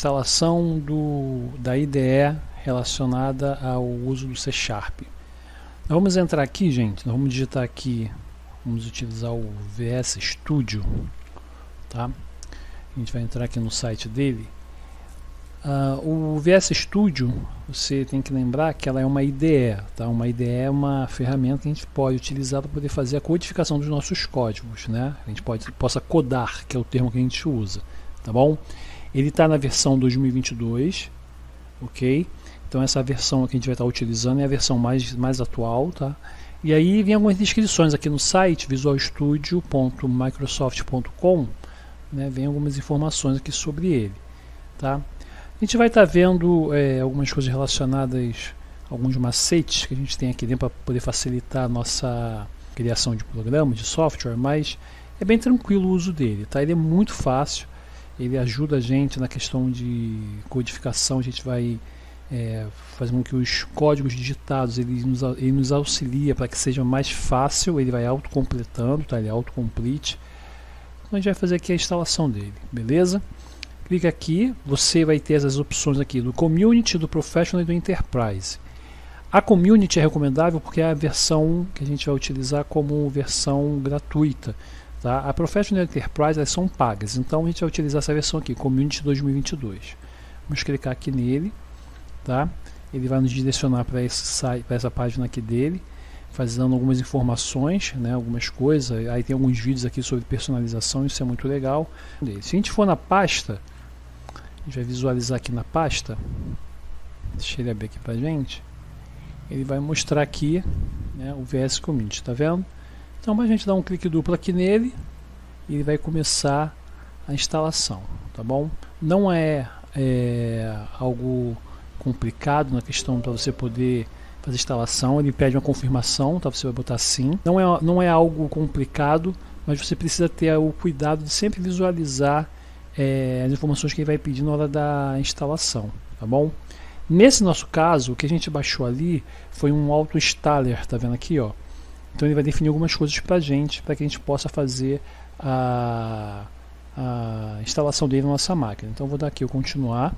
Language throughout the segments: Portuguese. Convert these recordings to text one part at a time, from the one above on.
instalação da IDE relacionada ao uso do C#. Nós vamos entrar aqui, gente, nós vamos digitar aqui, vamos utilizar o VS Studio, tá? A gente vai entrar aqui no site dele. O VS Studio, você tem que lembrar que ela é uma IDE, tá? Uma IDE é uma ferramenta que a gente pode utilizar para poder fazer a codificação dos nossos códigos, né? A gente possa codar, que é o termo que a gente usa, tá bom? Ele está na versão 2022, ok? Então essa versão que a gente vai estar utilizando é a versão mais atual, tá? E aí vem algumas descrições aqui no site visualstudio.microsoft.com, né? Vem algumas informações aqui sobre ele, tá? A gente vai estar vendo algumas coisas relacionadas, alguns macetes que a gente tem aqui dentro para poder facilitar a nossa criação de programa, de software, mas é bem tranquilo o uso dele, tá? Ele é muito fácil, ele ajuda a gente na questão de codificação, a gente vai fazer com que os códigos digitados ele nos auxilia para que seja mais fácil, ele vai autocompletando, tá? Ele é autocomplete. Então a gente vai fazer aqui a instalação dele, beleza? Clica aqui, você vai ter as opções aqui do Community, do Professional e do Enterprise. A Community é recomendável porque é a versão que a gente vai utilizar como versão gratuita, tá? A Professional e a Enterprise elas são pagas, então a gente vai utilizar essa versão aqui, Community 2022. Vamos clicar aqui nele, tá? Ele vai nos direcionar para essa página aqui dele, fazendo algumas informações, né, algumas coisas. Aí tem alguns vídeos aqui sobre personalização, isso é muito legal. Se a gente for na pasta, a gente vai visualizar aqui na pasta, deixa ele abrir aqui pra gente, ele vai mostrar aqui, né, o VS Community, tá vendo? Então a gente dá um clique duplo aqui nele e ele vai começar a instalação, tá bom? Não é algo complicado na questão para você poder fazer instalação, ele pede uma confirmação, tá? Você vai botar sim. Não é algo complicado, mas você precisa ter o cuidado de sempre visualizar as informações que ele vai pedir na hora da instalação, tá bom? Nesse nosso caso, o que a gente baixou ali foi um auto-installer, tá vendo aqui, ó? Então ele vai definir algumas coisas pra gente, para que a gente possa fazer a instalação dele na nossa máquina. Então eu vou dar aqui o continuar,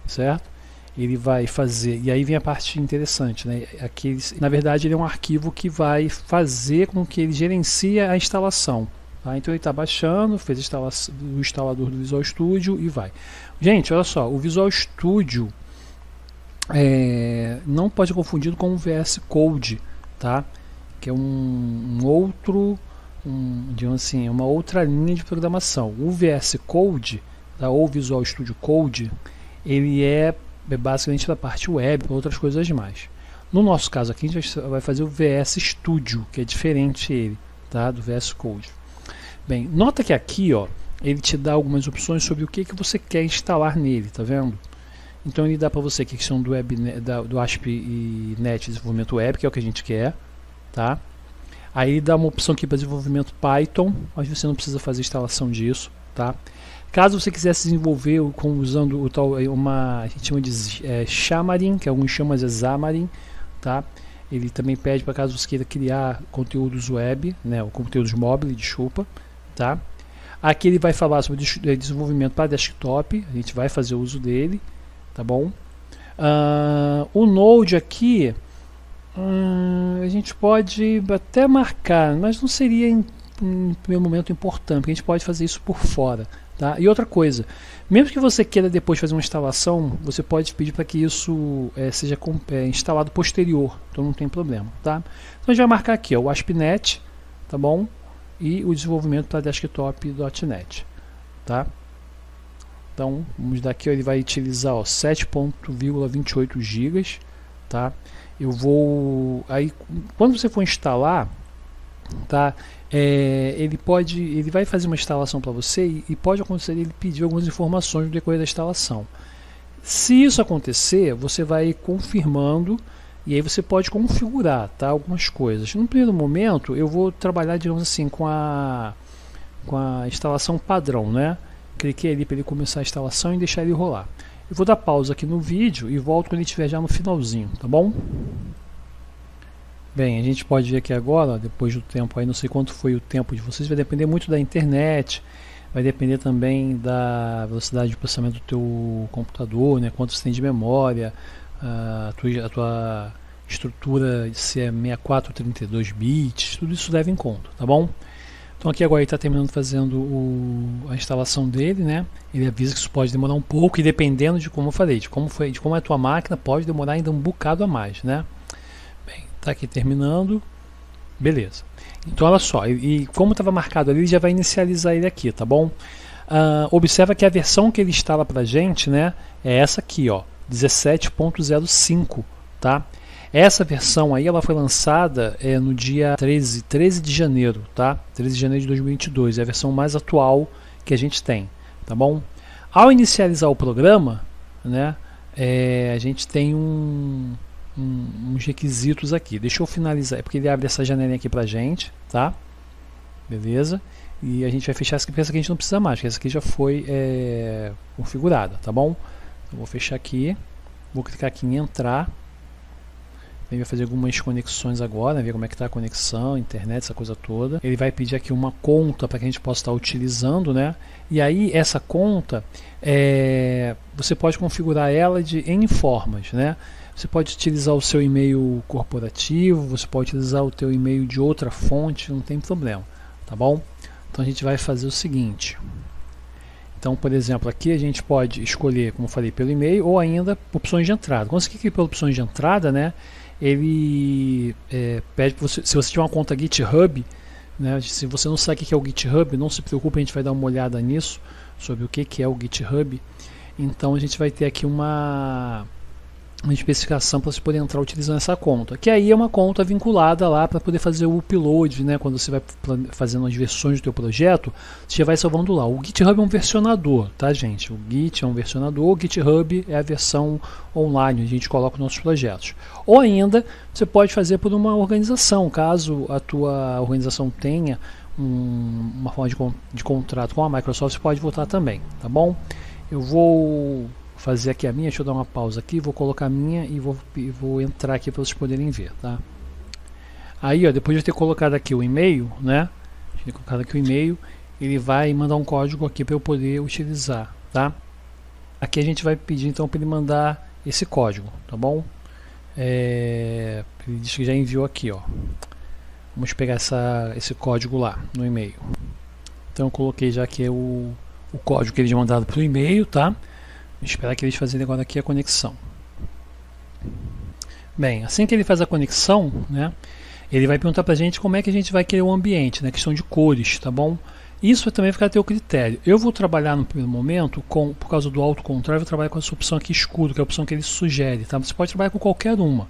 certo? Ele vai fazer, e aí vem a parte interessante, né? Aqui, na verdade ele é um arquivo que vai fazer com que ele gerencie a instalação, tá? Então ele está baixando, fez a instalação do instalador do Visual Studio e vai. Gente, olha só, o Visual Studio não pode ser confundido com o VS Code, tá? Que é digamos assim, uma outra linha de programação. O VS Code, tá? Ou Visual Studio Code, ele é basicamente da parte web, outras coisas mais. No nosso caso aqui a gente vai fazer o VS Studio, que é diferente ele, tá? Do VS Code. Bem, nota que aqui, ó, ele te dá algumas opções sobre o que você quer instalar nele, tá vendo? Então ele dá para você a questão do do ASP.NET Desenvolvimento Web, que é o que a gente quer, tá? Aí ele dá uma opção aqui para desenvolvimento Python, mas você não precisa fazer instalação disso, tá? Caso você quisesse desenvolver usando o tal, a gente chama de Xamarin, que alguns chamam de Xamarin, tá? Ele também pede para caso você queira criar conteúdos web, né, ou conteúdos móveis, desculpa, tá? Aqui ele vai falar sobre desenvolvimento para desktop, a gente vai fazer uso dele, tá bom? O Node aqui, a gente pode até marcar, mas não seria em primeiro momento importante, porque a gente pode fazer isso por fora. Tá? E outra coisa, mesmo que você queira depois fazer uma instalação, você pode pedir para que isso seja instalado posterior, então não tem problema, tá? Então a gente vai marcar aqui, ó, o ASP.NET, tá bom? E o desenvolvimento para desktop.NET, tá? Então vamos dar aqui, ó, ele vai utilizar 7.28 GB, tá? Eu vou aí quando você for instalar, tá? Ele vai fazer uma instalação para você e pode acontecer ele pedir algumas informações no decorrer da instalação. Se isso acontecer, você vai confirmando e aí você pode configurar, tá, algumas coisas. No primeiro momento eu vou trabalhar, digamos assim, com a instalação padrão, né? Cliquei ali para ele começar a instalação e deixar ele rolar. Eu vou dar pausa aqui no vídeo e volto quando ele estiver já no finalzinho, tá bom? Bem, a gente pode ver aqui agora, depois do tempo, aí não sei quanto foi o tempo de vocês, vai depender muito da internet, vai depender também da velocidade de processamento do teu computador, né? Quanto você tem de memória, a tua estrutura, se é 64 ou 32 bits, tudo isso leva em conta, tá bom? Então aqui agora ele está terminando fazendo a instalação dele, né? Ele avisa que isso pode demorar um pouco e dependendo de como eu falei, de como é a tua máquina, pode demorar ainda um bocado a mais, né? Bem, tá aqui terminando, beleza. Então olha só, e como estava marcado ali, ele já vai inicializar ele aqui, tá bom? Observa que a versão que ele instala pra gente, né, é essa aqui, ó, 17.05, tá? Essa versão aí, ela foi lançada no dia 13 de janeiro, tá? 13 de janeiro de 2022, é a versão mais atual que a gente tem, tá bom? Ao inicializar o programa, né, a gente tem uns requisitos aqui. Deixa eu finalizar, é porque ele abre essa janelinha aqui pra gente, tá? Beleza? E a gente vai fechar essa aqui, porque essa aqui a gente não precisa mais, porque essa aqui já foi configurada, tá bom? Então, vou fechar aqui, vou clicar aqui em entrar. Ele vai fazer algumas conexões agora, ver como é que está a conexão, internet, essa coisa toda. Ele vai pedir aqui uma conta para que a gente possa estar utilizando, né? E aí essa conta, você pode configurar ela de N formas, né? Você pode utilizar o seu e-mail corporativo, você pode utilizar o teu e-mail de outra fonte, não tem problema, tá bom? Então a gente vai fazer o seguinte. Então, por exemplo, aqui a gente pode escolher, como eu falei, pelo e-mail ou ainda opções de entrada. Quando você clica por opções de entrada, né? Ele pede para você, se você tiver uma conta GitHub, né, se você não sabe o que é o GitHub, não se preocupe, a gente vai dar uma olhada nisso, sobre o que é o GitHub. Então a gente vai ter aqui uma especificação para você poder entrar utilizando essa conta, que aí é uma conta vinculada lá para poder fazer o upload, né? Quando você vai fazendo as versões do teu projeto, você já vai salvando lá. O GitHub é um versionador, tá, gente? O Git é um versionador, o GitHub é a versão online, a gente coloca os nossos projetos. Ou ainda, você pode fazer por uma organização, caso a tua organização tenha uma forma de contrato com a Microsoft, você pode votar também, tá bom? Eu vou fazer aqui a minha, deixa eu dar uma pausa aqui, vou colocar a minha e vou entrar aqui para vocês poderem ver, tá? Aí, ó, depois de eu ter colocado aqui o e-mail, né? Ter colocado aqui o e-mail, ele vai mandar um código aqui para eu poder utilizar, tá? Aqui a gente vai pedir então para ele mandar esse código, tá bom? Ele diz que já enviou aqui, ó. Vamos pegar esse código lá no e-mail. Então eu coloquei já aqui o código que eles mandaram para o e-mail, tá? Vou esperar que eles fazerem agora aqui a conexão. Bem, assim que ele faz a conexão, né, ele vai perguntar para a gente como é que a gente vai criar o ambiente, né, questão de cores, tá bom? Isso vai também ficar a teu critério. Eu vou trabalhar no primeiro momento, por causa do alto controle, eu vou trabalhar com essa opção aqui escuro, que é a opção que ele sugere, tá? Você pode trabalhar com qualquer uma,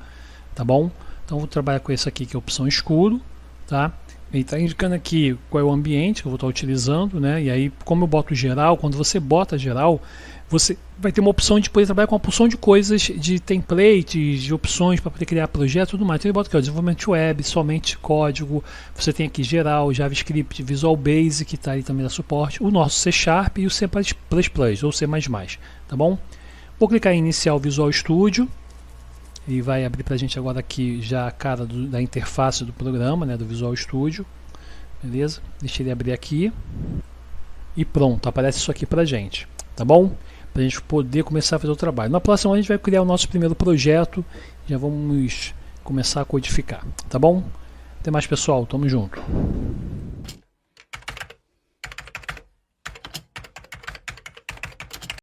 tá bom? Então eu vou trabalhar com esse aqui, que é a opção escuro, tá? Ele está indicando aqui qual é o ambiente que eu vou estar utilizando, né? E aí, como eu boto geral, quando você bota geral, você vai ter uma opção de poder trabalhar com uma porção de coisas, de templates, de opções para poder criar projetos e tudo mais. Então ele bota aqui, ó, desenvolvimento web, somente código, você tem aqui geral, JavaScript, Visual Basic, que está aí também dá suporte, o nosso C Sharp e o C++ ou C++, tá bom? Vou clicar em iniciar o Visual Studio. Ele vai abrir para a gente agora aqui já a cara da interface do programa, né, do Visual Studio. Beleza? Deixa ele abrir aqui. E pronto, aparece isso aqui para a gente. Tá bom? Para a gente poder começar a fazer o trabalho. Na próxima a gente vai criar o nosso primeiro projeto. Já vamos começar a codificar. Tá bom? Até mais, pessoal. Tamo junto.